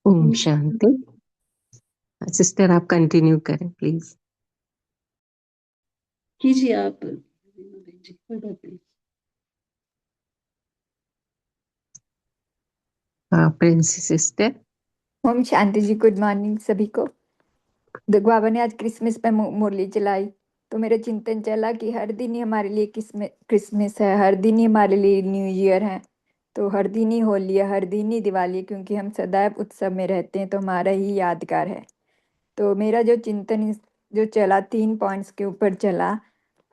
ओम शांति। सिस्टर आप कंटिन्यू करें प्लीज। कीजिए आप जी, कोई बात नहीं। हाँ प्रिंसी सिस्टर। ओम शांति जी, गुड मॉर्निंग सभी को। देखो बाबा ने आज क्रिसमस पे मुरली चलाई तो मेरा चिंतन चला कि हर दिन ही हमारे लिए क्रिसमस है, हर दिन ही हमारे लिए न्यू ईयर है, तो हर दिन ही होली है, हर दिन ही दिवाली है, क्योंकि हम सदैव उत्सव में रहते हैं तो हमारा ही यादगार है। तो मेरा जो चिंतन जो चला 3 पॉइंट्स के ऊपर चला।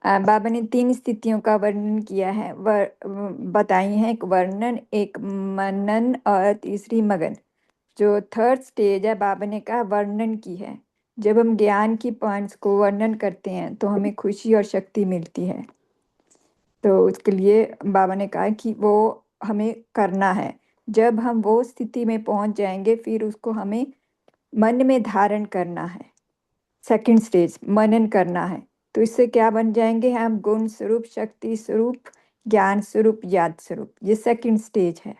बाबा ने 3 स्थितियों का वर्णन किया है, बताई हैं, एक वर्णन, एक मनन और तीसरी मगन। जो थर्ड स्टेज है बाबा ने कहा वर्णन की है। जब हम ज्ञान की पॉइंट्स को वर्णन करते हैं तो हमें खुशी और शक्ति मिलती है, तो उसके लिए बाबा ने कहा कि वो हमें करना है। जब हम वो स्थिति में पहुंच जाएंगे फिर उसको हमें मन में धारण करना है। सेकंड स्टेज मनन करना है, तो इससे क्या बन जाएंगे हम, गुण स्वरूप, शक्ति स्वरूप, ज्ञान स्वरूप, याद स्वरूप। ये सेकंड स्टेज है।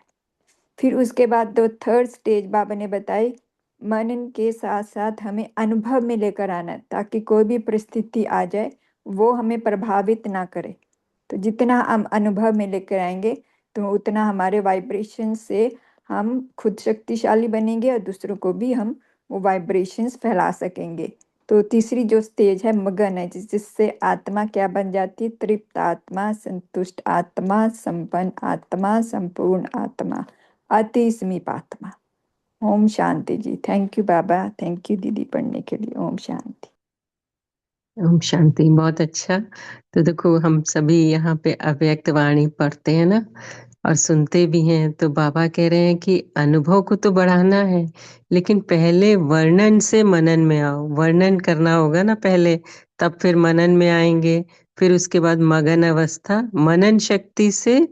फिर उसके बाद दो थर्ड स्टेज बाबा ने बताई, मनन के साथ साथ हमें अनुभव में लेकर आना है, ताकि कोई भी परिस्थिति आ जाए वो हमें प्रभावित ना करे। तो जितना हम अनुभव में लेकर आएंगे तो उतना हमारे वाइब्रेशन से हम खुद शक्तिशाली बनेंगे और दूसरों को भी हम वो वाइब्रेशंस फैला सकेंगे। तो तीसरी जो स्टेज है मगन है, जिससे आत्मा क्या बन जाती है, तृप्त आत्मा, संतुष्ट आत्मा, संपन्न आत्मा, संपूर्ण आत्मा, अति समीप आत्मा। ओम शांति जी। Thank you Baba, thank you दीदी पढ़ने के लिए। ओम शांति। ओम शांति, बहुत अच्छा। तो देखो हम सभी यहाँ पे अव्यक्त वाणी पढ़ते हैं ना और सुनते भी हैं, तो बाबा कह रहे हैं कि अनुभव को तो बढ़ाना है, लेकिन पहले वर्णन से मनन में आओ। वर्णन करना होगा ना पहले, तब फिर मनन में आएंगे। फिर उसके बाद मगन अवस्था, मनन शक्ति से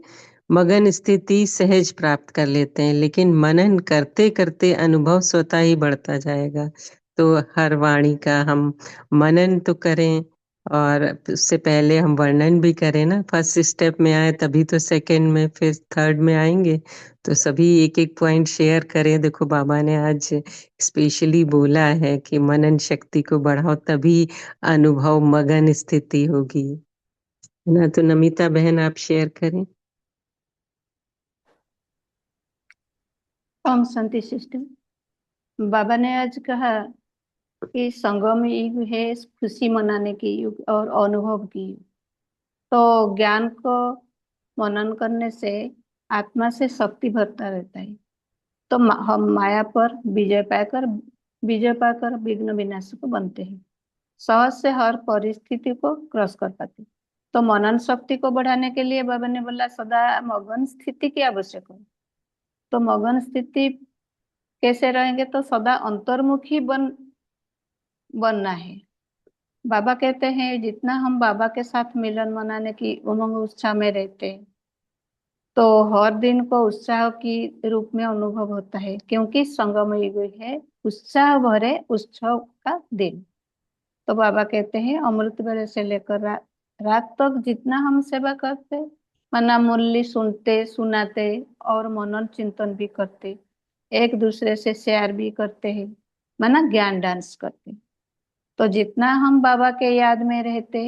मगन स्थिति सहज प्राप्त कर लेते हैं, लेकिन मनन करते करते अनुभव स्वतः ही बढ़ता जाएगा। तो हर वाणी का हम मनन तो करें और उससे पहले हम वर्णन भी करें ना, फर्स्ट स्टेप में आए तभी तो सेकंड में फिर थर्ड में आएंगे। तो सभी एक एक पॉइंट शेयर करें। देखो बाबा ने आज स्पेशली बोला है कि मनन शक्ति को बढ़ाओ तभी अनुभव मगन स्थिति होगी, है ना। तो नमिता बहन आप शेयर करें। ओम शांति सिस्टर। बाबा ने आज कहा कि संगम युग है खुशी मनाने की युग और अनुभव की युग। तो ज्ञान को मनन करने से आत्मा से शक्ति भरता रहता है। तो हम माया पर विजय पाकर विघ्न विनाशक बनते हैं। सहज से हर परिस्थिति को क्रॉस कर पाते। तो मनन शक्ति को बढ़ाने के लिए बाबा ने बोला सदा मगन स्थिति की आवश्यक है। तो मगन स्थिति कैसे रहेंगे? तो सदा अंतर्मुखी बनना है। बाबा कहते हैं जितना हम बाबा के साथ मिलन मनाने की उमंग उत्साह में रहते हैं तो हर दिन को उत्साह की रूप में अनुभव होता है, क्योंकि संगम युग है उत्साह भरे उत्सव का दिन। तो बाबा कहते हैं अमृत वेले से लेकर रात तक जितना हम सेवा करते, मना मुरली सुनते सुनाते और मनन चिंतन भी करते, एक दूसरे से शेयर भी करते हैं, माना ज्ञान डांस करते, तो जितना हम बाबा के याद में रहते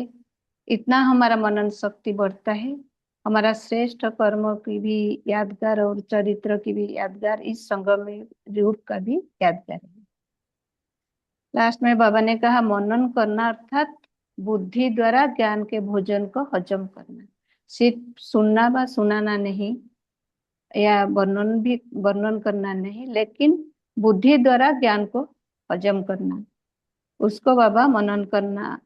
इतना हमारा मनन शक्ति बढ़ता है। हमारा श्रेष्ठ कर्मों की भी यादगार और चरित्र की भी यादगार इस संगम में रूप का भी यादगार है। लास्ट में बाबा ने कहा मनन करना अर्थात बुद्धि द्वारा ज्ञान के भोजन को हजम करना, सिर्फ सुनना व सुनाना नहीं या वर्णन करना नहीं, लेकिन बुद्धि द्वारा ज्ञान को हजम करना, उसको बाबा मनन करना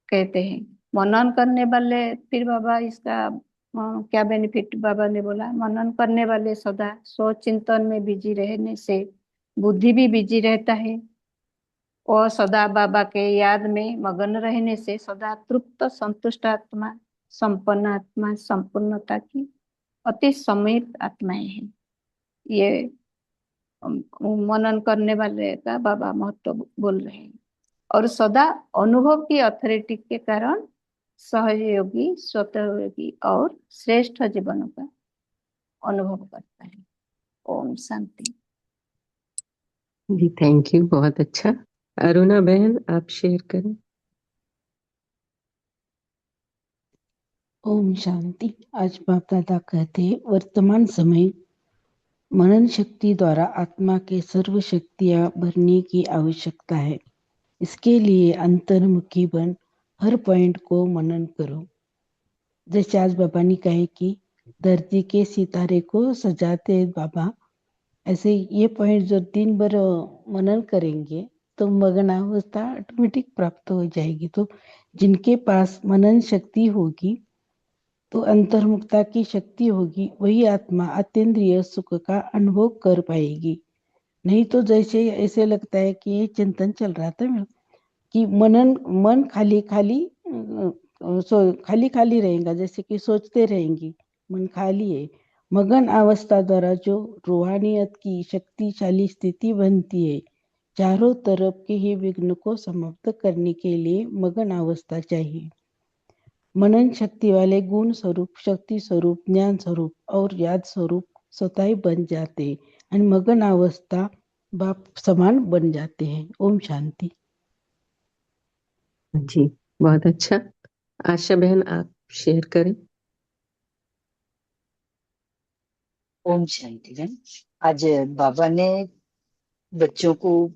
कहते हैं। मनन करने वाले, फिर बाबा इसका क्या बेनिफिट बाबा ने बोला, मनन करने वाले सदा सोच चिंतन में बिजी रहने से बुद्धि भी बिजी रहता है और सदा बाबा के याद में मगन रहने से सदा तृप्त संतुष्ट आत्मा, संपन्न आत्मा, संपूर्णता की अति समीप आत्माएं हैं। ये मनन करने वाले का बाबा महत्व बोल रहे हैं। और सदा अनुभव की अथॉरिटी के कारण सहयोगी स्वतःयोगी और श्रेष्ठ जीवन का अनुभव करता है। ओम शांति। जी थैंक यू, बहुत अच्छा। अरुणा बहन आप शेयर करें। ओम शांति। आज बाप दादा कहते हैं वर्तमान समय मनन शक्ति द्वारा आत्मा के सर्व शक्तियां भरने की आवश्यकता है। इसके लिए अंतर्मुखी बन हर पॉइंट को मनन करो। जैसे आज बाबा ने कहे कि धरती के सितारे को सजाते हैं बाबा, ऐसे ये पॉइंट जो दिन भर मनन करेंगे तो मग्नावस्था ऑटोमेटिक प्राप्त हो जाएगी। तो जिनके पास मनन शक्ति होगी तो अंतर्मुखता की शक्ति होगी, वही आत्मा अतीन्द्रिय सुख का अनुभव कर पाएगी। नहीं तो जैसे ऐसे लगता है कि ये चिंतन चल रहा था मेरा कि मन खाली खाली खाली खाली रहेगा, जैसे कि सोचते रहेंगी, मन खाली है। मगन अवस्था द्वारा जो रूहानियत की शक्तिशाली स्थिति बनती है, चारों तरफ के ही विघ्न को समाप्त करने के लिए मगन अवस्था चाहिए। मनन शक्ति वाले गुण स्वरूप, शक्ति स्वरूप, ज्ञान स्वरूप और याद स्वरूप स्वतः ही बन जाते और मगन अवस्था बाप समान बन जाते हैं। ओम शांति। जी बहुत अच्छा। आशा बहन आप शेयर करें। ओम शांति बहन। आज बाबा ने बच्चों को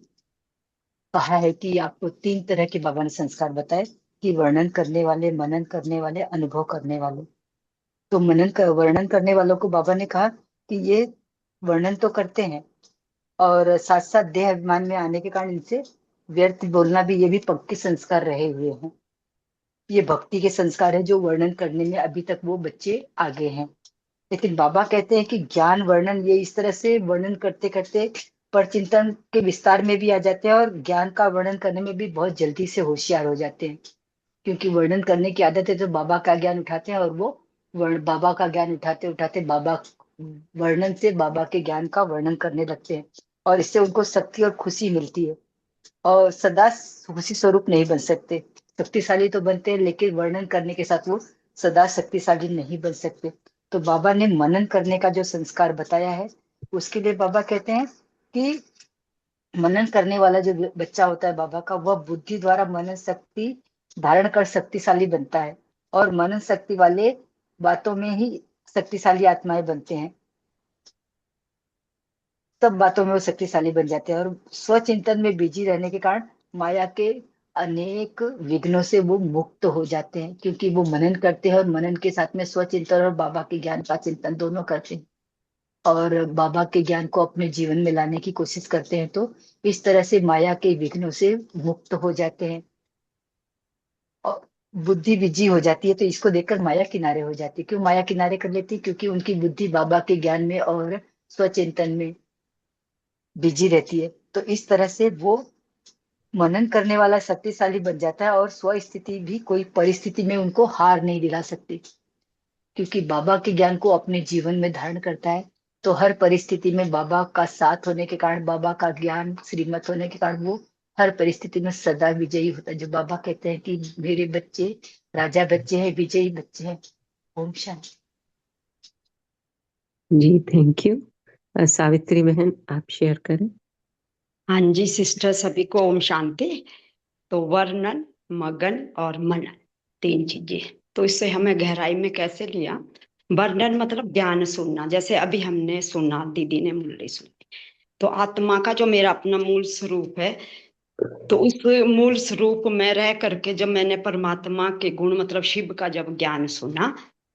कहा है कि आपको 3 तरह के बाबा ने संस्कार बताए कि वर्णन करने वाले, मनन करने वाले, अनुभव करने वाले। तो वर्णन करने वालों को बाबा ने कहा कि ये वर्णन तो करते हैं और साथ साथ देह अभिमान में आने के कारण इनसे व्यर्थ बोलना भी, ये भी पक्के संस्कार रहे हुए हैं। ये भक्ति के संस्कार है जो वर्णन करने में अभी तक वो बच्चे आगे हैं। लेकिन बाबा कहते हैं कि ज्ञान वर्णन, ये इस तरह से वर्णन करते करते पर चिंतन के विस्तार में भी आ जाते हैं और ज्ञान का वर्णन करने में भी बहुत जल्दी से होशियार हो जाते हैं, क्योंकि वर्णन करने की आदत है। तो बाबा का ज्ञान उठाते हैं और वो बाबा का ज्ञान उठाते उठाते बाबा वर्णन से बाबा के ज्ञान का वर्णन करने लगते हैं और इससे उनको शक्ति और खुशी मिलती है और सदा खुशी स्वरूप नहीं बन सकते। शक्तिशाली तो बनते हैं, लेकिन वर्णन करने के साथ वो सदा शक्तिशाली नहीं बन सकते। तो बाबा ने मनन करने का जो संस्कार बताया है, उसके लिए बाबा कहते हैं कि मनन करने वाला जो बच्चा होता है बाबा का, वह बुद्धि द्वारा मनन शक्ति धारण कर शक्तिशाली बनता है, और मनन शक्ति वाले बातों में ही शक्तिशाली आत्माएं बनते हैं। सब बातों में वो शक्तिशाली बन जाते हैं, और स्वचिंतन में बिजी रहने के कारण माया के अनेक विघ्नों से वो मुक्त हो जाते हैं, क्योंकि वो मनन करते हैं और मनन के साथ में स्वचिंतन और बाबा के ज्ञान का चिंतन दोनों करते हैं, और बाबा के ज्ञान को अपने जीवन में लाने की कोशिश करते हैं। तो इस तरह से माया के विघ्नों से मुक्त हो जाते हैं और बुद्धि बिजी हो जाती है। तो इसको देखकर माया किनारे हो जाती है। क्यों माया किनारे कर लेती है? क्योंकि उनकी बुद्धि बाबा के ज्ञान में और स्वचिंतन में बिजी रहती है। तो इस तरह से वो मनन करने वाला शक्तिशाली बन जाता है, और स्व स्थिति भी कोई परिस्थिति में उनको हार नहीं दिला सकती, क्योंकि बाबा के ज्ञान को अपने जीवन में धारण करता है। तो हर परिस्थिति में बाबा का साथ होने के कारण, बाबा का ज्ञान श्रीमत होने के कारण वो हर परिस्थिति में सदा विजयी होता है। जो बाबा कहते हैं कि मेरे बच्चे राजा बच्चे हैं, विजयी बच्चे हैं। ओम शांति। जी, थैंक यू। सावित्री बहन, आप शेयर करें। हाँ जी सिस्टर, सभी को ओम शांति। तो वर्णन, मगन और मनन, तीन चीजें। तो इससे हमें गहराई में कैसे लिया? वर्णन मतलब ज्ञान सुनना, जैसे अभी हमने सुना, दीदी ने मुरली सुनी। तो आत्मा का जो मेरा अपना मूल स्वरूप है, तो उस मूल स्वरूप में रह करके जब मैंने परमात्मा के गुण मतलब शिव का जब ज्ञान सुना,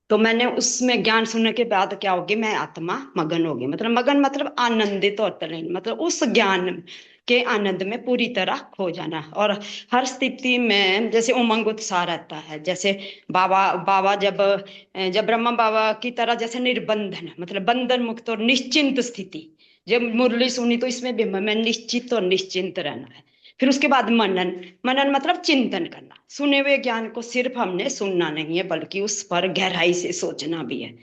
तो मैंने उसमें ज्ञान सुनने के बाद क्या होगी, मैं आत्मा मगन होगी। मतलब मगन मतलब आनंदित और तल्लीन, मतलब उस ज्ञान के आनंद में पूरी तरह खो जाना। और हर स्थिति में जैसे उमंग उत्साह रहता है। जैसे बाबा बाबा जब जब ब्रह्मा बाबा की तरह जैसे निर्बंधन, मतलब बंधन मुक्त और निश्चिंत स्थिति। जब मुरली सुनी तो इसमें भी मैं निश्चित और निश्चिंत रहना है। फिर उसके बाद मनन, मनन मतलब चिंतन करना। सुने हुए ज्ञान को सिर्फ हमने सुनना नहीं है, बल्कि उस पर गहराई से सोचना भी है,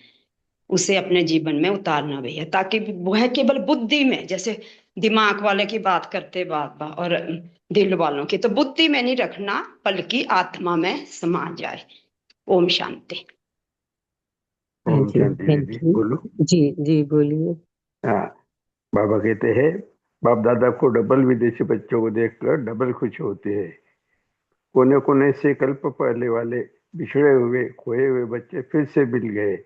उसे अपने जीवन में उतारना भी है, ताकि वह केवल बुद्धि में, जैसे दिमाग वाले की बात करते बाबा और दिल वालों की, तो बुद्धि में नहीं रखना बल्कि आत्मा में समा जाए। ओम शांति। हाँ ओम जी, शांति थैंक दीदी, यू। बोलो। जी जी, बोलिए। हाँ, बाबा कहते हैं बाप दादा को डबल विदेशी बच्चों को देखकर डबल खुश होते हैं। कोने कोने से कल्प पहले वाले बिछड़े हुए खोए हुए बच्चे फिर से मिल गए।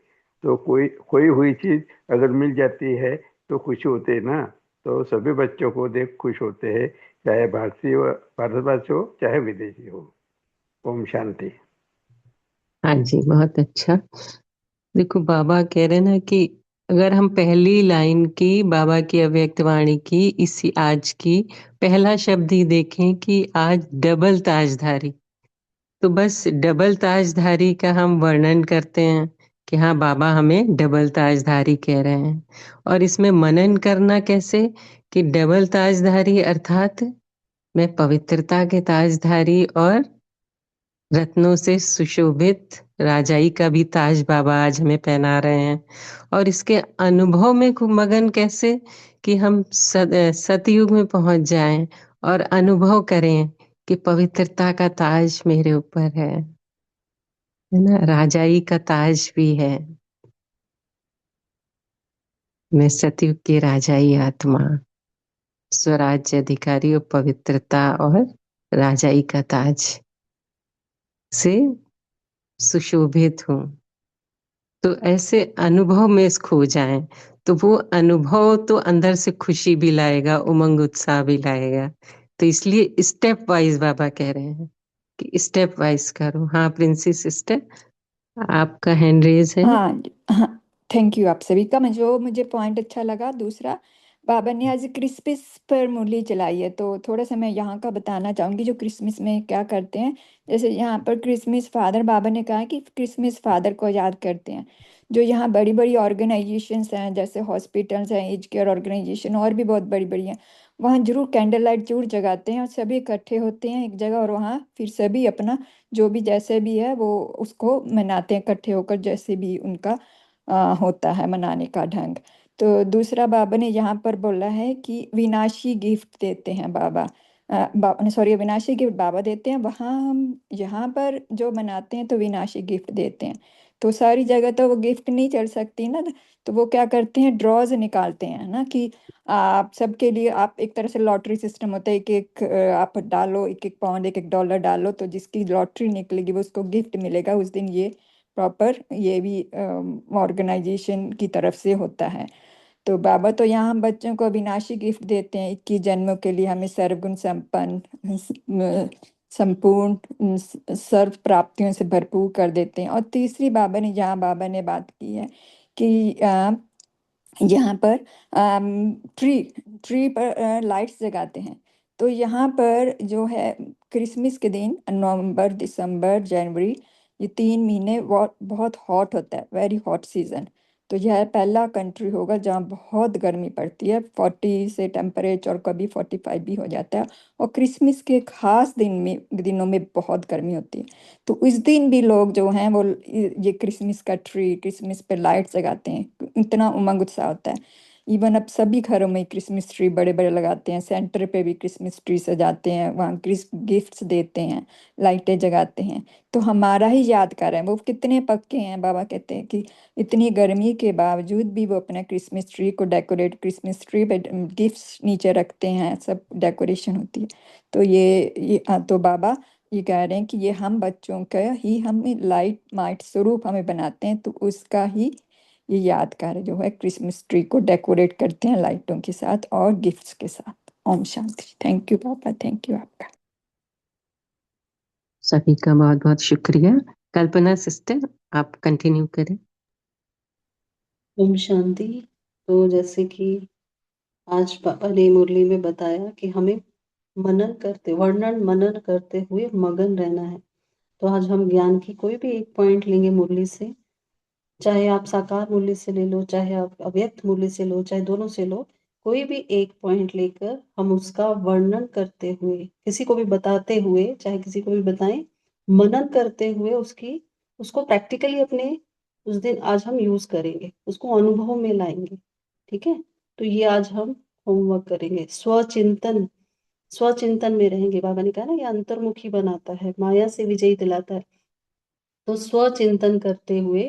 तो कोई खोई हुई चीज अगर मिल जाती है तो खुश होते हैं ना। तो सभी बच्चों को देख खुश होते हैं, चाहे भारतवासी हो चाहे विदेशी हो। ओम शांति। हाँ जी, बहुत अच्छा। देखो, बाबा कह रहे ना कि अगर हम पहली लाइन की बाबा की अव्यक्त वाणी की इसी आज की पहला शब्द ही देखें कि आज डबल ताजधारी, तो बस डबल ताजधारी का हम वर्णन करते हैं कि हाँ, बाबा हमें डबल ताजधारी कह रहे हैं। और इसमें मनन करना कैसे कि डबल ताजधारी अर्थात मैं पवित्रता के ताजधारी और रत्नों से सुशोभित राजाई का भी ताज बाबा आज हमें पहना रहे हैं। और इसके अनुभव में खूब मगन कैसे कि हम सतयुग में पहुंच जाएं और अनुभव करें कि पवित्रता का ताज मेरे ऊपर है ना, राजाई का ताज भी है। मैं सतयुग की राजाई आत्मा, स्वराज्य अधिकारी और पवित्रता और राजाई का ताज से सुशोभित हूँ। तो ऐसे अनुभव में खो जाएं, तो वो अनुभव तो अंदर से खुशी भी लाएगा, उमंग उत्साह भी लाएगा। तो इसलिए स्टेप वाइज बाबा कह रहे हैं कि स्टेप वाइज करो। हाँ प्रिंसी सिस्टर, आपका हैंड रेज है। हाँ हाँ, थैंक यू आप सभी का। मुझे पॉइंट अच्छा लगा। दूसरा, बाबा ने आज क्रिसमस पर मुरली चलाई है, तो थोड़ा सा मैं यहाँ का बताना चाहूँगी जो क्रिसमस में क्या करते हैं। जैसे यहाँ पर क्रिसमस फादर, बाबा ने कहा कि क्रिसमस फादर को याद करते हैं। जो यहाँ बड़ी बड़ी ऑर्गेनाइजेशंस हैं, जैसे हॉस्पिटल्स हैं, एज केयर ऑर्गेनाइजेशन और भी बहुत बड़ी बड़ी हैं, वहाँ जरूर कैंडल लाइट जरूर जगाते हैं और सभी इकट्ठे होते हैं एक जगह, और वहाँ फिर सभी अपना जो भी जैसे भी है वो उसको मनाते हैं इकट्ठे होकर, जैसे भी उनका होता है मनाने का ढंग। तो दूसरा, बाबा ने यहाँ पर बोला है कि विनाशी गिफ्ट देते हैं बाबा। सॉरी अविनाशी गिफ्ट बाबा देते हैं, वहाँ हम यहाँ पर जो मनाते हैं तो विनाशी गिफ्ट देते हैं। तो सारी जगह तो वो गिफ्ट नहीं चल सकती ना, तो वो क्या करते हैं, ड्रॉज निकालते हैं ना, कि आप सबके लिए, आप एक तरह से लॉटरी सिस्टम होता है, एक एक आप डालो, एक एक पाउंड, एक एक डॉलर डालो, तो जिसकी लॉटरी निकलेगी वो उसको गिफ्ट मिलेगा उस दिन। ये प्रॉपर ये भी ऑर्गेनाइजेशन की तरफ से होता है। तो बाबा तो यहाँ हम बच्चों को अविनाशी गिफ्ट देते हैं, 21 जन्मों के लिए हमें सर्वगुण संपन्न, संपूर्ण, सर्व प्राप्तियों से भरपूर कर देते हैं। और तीसरी बाबा ने बात की है कि यहाँ पर ट्री ट्री पर लाइट्स जगाते हैं। तो यहाँ पर जो है क्रिसमस के दिन नवंबर, दिसंबर, जनवरी, ये 3 महीने बहुत बहुत हॉट होता है, वेरी हॉट सीजन। तो यह पहला कंट्री होगा जहाँ बहुत गर्मी पड़ती है, 40 से टेम्परेचर कभी 45 भी हो जाता है। और क्रिसमस के खास दिनों में बहुत गर्मी होती है। तो इस दिन भी लोग जो हैं वो ये क्रिसमस का ट्री, क्रिसमस पे लाइट जगाते हैं, इतना उमंग उत्साह होता है। इवन अब सभी घरों में क्रिसमस ट्री बड़े बड़े लगाते हैं, सेंटर पे भी क्रिसमस ट्री सजाते हैं, वहाँ गिफ्ट्स देते हैं, लाइटें जगाते हैं। तो हमारा ही यादगार है, वो कितने पक्के हैं। बाबा कहते हैं कि इतनी गर्मी के बावजूद भी वो अपना क्रिसमस ट्री को डेकोरेट, क्रिसमस ट्री पे गिफ्ट्स नीचे रखते हैं, सब डेकोरेशन होती है। तो तो बाबा ये कह रहे हैं कि ये हम बच्चों का ही, हम लाइट माइट स्वरूप हमें बनाते हैं, तो उसका ही ये यादगार जो है, क्रिसमस ट्री को डेकोरेट करते हैं लाइटों के साथ और गिफ्ट्स के साथ। ओम शांति। थैंक यू पापा, थैंक यू आपका। सभी का बहुत बहुत शुक्रिया। कल्पना सिस्टर, आप कंटिन्यू करें। ओम शांति। तो जैसे कि आज पापा ने मुरली में बताया कि हमें वर्णन मनन करते हुए मगन रहना है। तो आज हम ज्ञान की कोई भी एक पॉइंट लेंगे मुरली से, चाहे आप साकार मुरली से ले लो, चाहे आप अव्यक्त मुरली से लो, चाहे दोनों से लो, कोई भी एक पॉइंट लेकर हम उसका वर्णन करते हुए, किसी को भी बताते हुए, चाहे किसी को भी बताएं, मनन करते हुए उसको प्रैक्टिकली अपने उस दिन आज हम यूज करेंगे, उसको अनुभव में लाएंगे। ठीक है, तो ये आज हम होमवर्क करेंगे। स्वचिंतन में रहेंगे। बाबा ने कहा ना, ये अंतर्मुखी बनाता है, माया से विजयी दिलाता है। तो स्वचिंतन करते हुए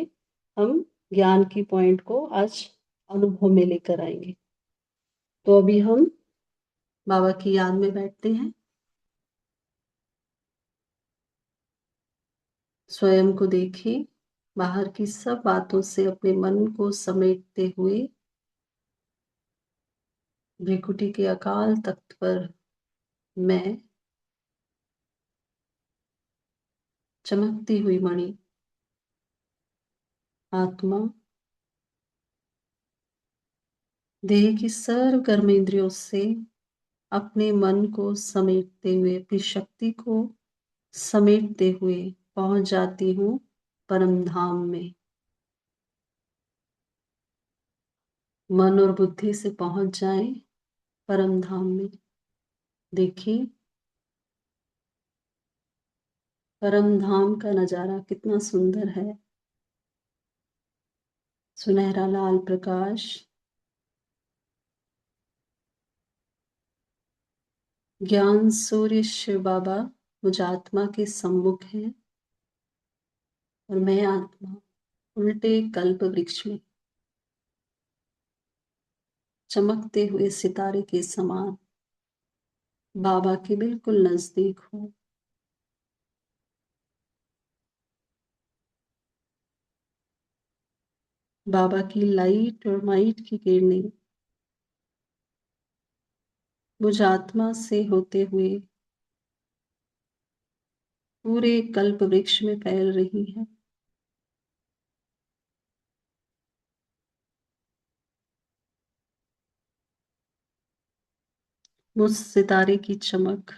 हम ज्ञान की पॉइंट को आज अनुभव में लेकर आएंगे। तो अभी हम बाबा की याद में बैठते हैं, स्वयं को देखें, बाहर की सब बातों से अपने मन को समेटते हुए भ्रिकुटी के अकाल तख्त पर मैं, चमकती हुई मणि, आत्मा, देह की सर्व कर्म इंद्रियों से अपने मन को समेटते हुए, अपनी शक्ति को समेटते हुए पहुंच जाती हूँ परम धाम में। मन और बुद्धि से पहुंच जाएं परम धाम में। देखिए परम धाम का नजारा कितना सुंदर है। सुनहरा लाल प्रकाश, ज्ञान सूर्य शिव बाबा मुझ आत्मा के सम्मुख है और मैं आत्मा उल्टे कल्प वृक्ष में चमकते हुए सितारे के समान बाबा के बिल्कुल नजदीक हूँ। बाबा की लाइट और माइट की किरणें मुझ आत्मा से होते हुए पूरे कल्प वृक्ष में फैल रही है। मुझ सितारे की चमक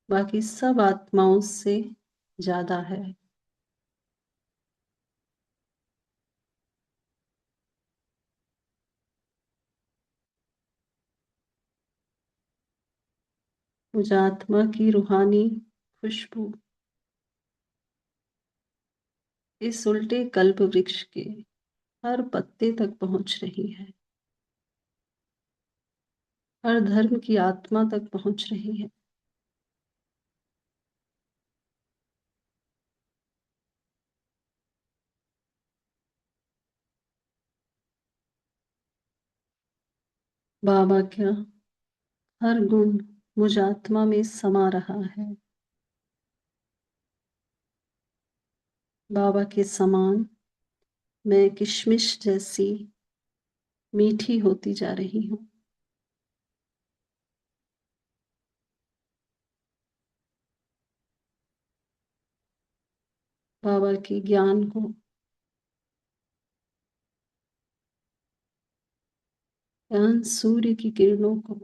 बाकी सब आत्माओं से ज्यादा है। मुझ आत्मा की रूहानी खुशबू इस उल्टे कल्प वृक्ष के हर पत्ते तक पहुंच रही है। हर धर्म की आत्मा तक पहुंच रही है। बाबा क्या हर गुण मुझ आत्मा में समा रहा है। बाबा के समान मैं किशमिश जैसी मीठी होती जा रही हूँ। बाबा के ज्ञान को ज्ञान सूर्य की किरणों को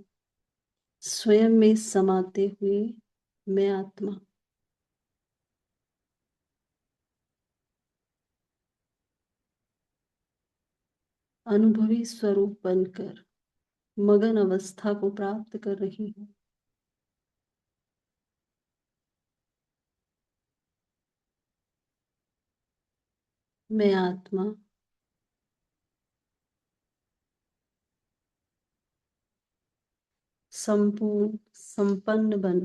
स्वयं में समाते हुए मैं आत्मा अनुभवी स्वरूप बनकर मगन अवस्था को प्राप्त कर रही हूँ। मैं आत्मा संपूर्ण संपन्न बन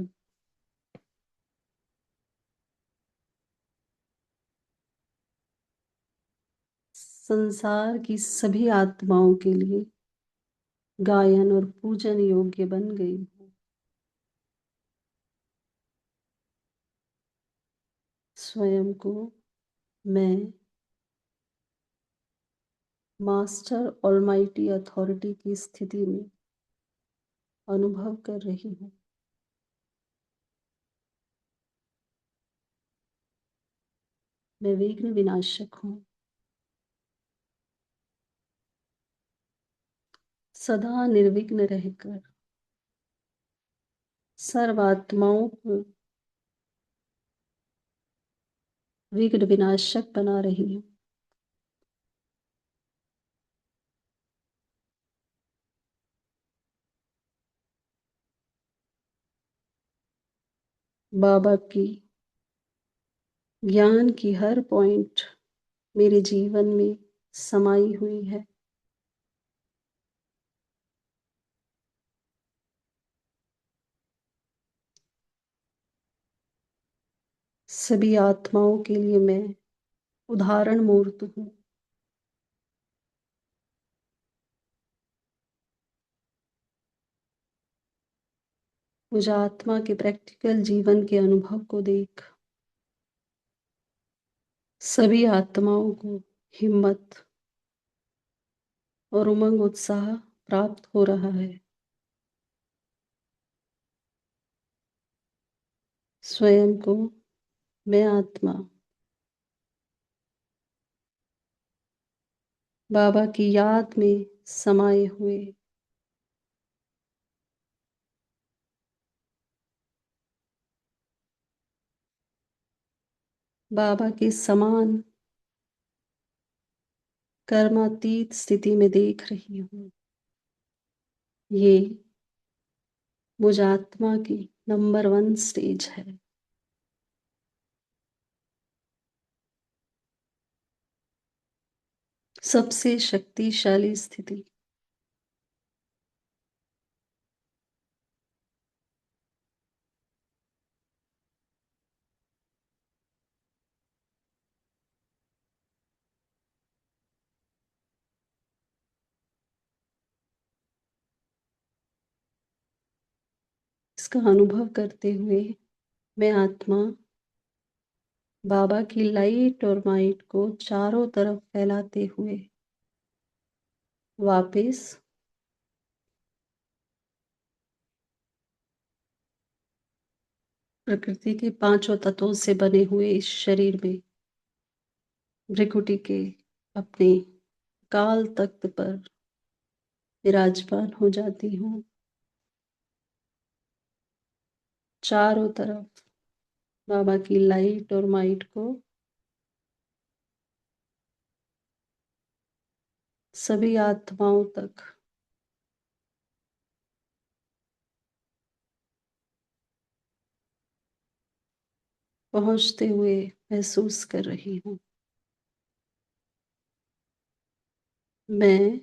संसार की सभी आत्माओं के लिए गायन और पूजन योग्य बन गई हूँ। स्वयं को मैं मास्टर ऑलमाइटी अथॉरिटी की स्थिति में अनुभव कर रही हूँ। मैं विघ्न विनाशक हूँ। सदा निर्विघ्न रहकर सर्वात्माओं को विघ्न विनाशक बना रही हूँ। बाबा की ज्ञान की हर पॉइंट मेरे जीवन में समाई हुई है। सभी आत्माओं के लिए मैं उदाहरण मूर्त हूँ। मुझ आत्मा के प्रैक्टिकल जीवन के अनुभव को देख सभी आत्माओं को हिम्मत और उमंग उत्साह प्राप्त हो रहा है। स्वयं को मैं आत्मा बाबा की याद में समाये हुए बाबा के समान कर्मातीत स्थिति में देख रही हूँ। ये मुझ आत्मा की नंबर 1 स्टेज है। सबसे शक्तिशाली स्थिति। इसका अनुभव करते हुए मैं आत्मा बाबा की लाइट और माइट को चारों तरफ फैलाते हुए वापस प्रकृति के पांचों तत्वों से बने हुए इस शरीर में भृकुटी के अपने काल तख्त पर विराजमान हो जाती हूँ। चारों तरफ बाबा की लाइट और माइट को सभी आत्माओं तक पहुंचते हुए महसूस कर रही हूँ। मैं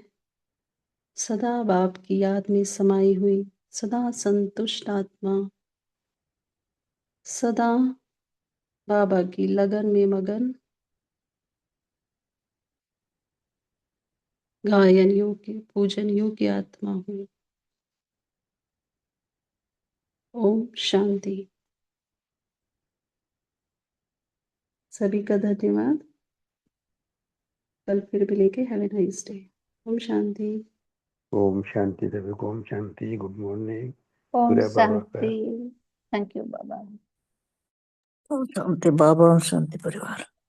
सदा बाप की याद में समाई हुई, सदा संतुष्ट आत्मा, सदा बाबा की लगन में मगन, गायन योग्य, पूजन योग्य आत्मा हूँ। ओम शांति। सभी का धन्यवाद। कल फिर मिलेंगे। Have a nice day. ओम शांति। ओम शांति सभी को, ओम शांति। Good morning. ओम सूर्य बाबा का शांति। थैंक यू बाबा। ओम शांति बाबा, ओम शांति परिवार।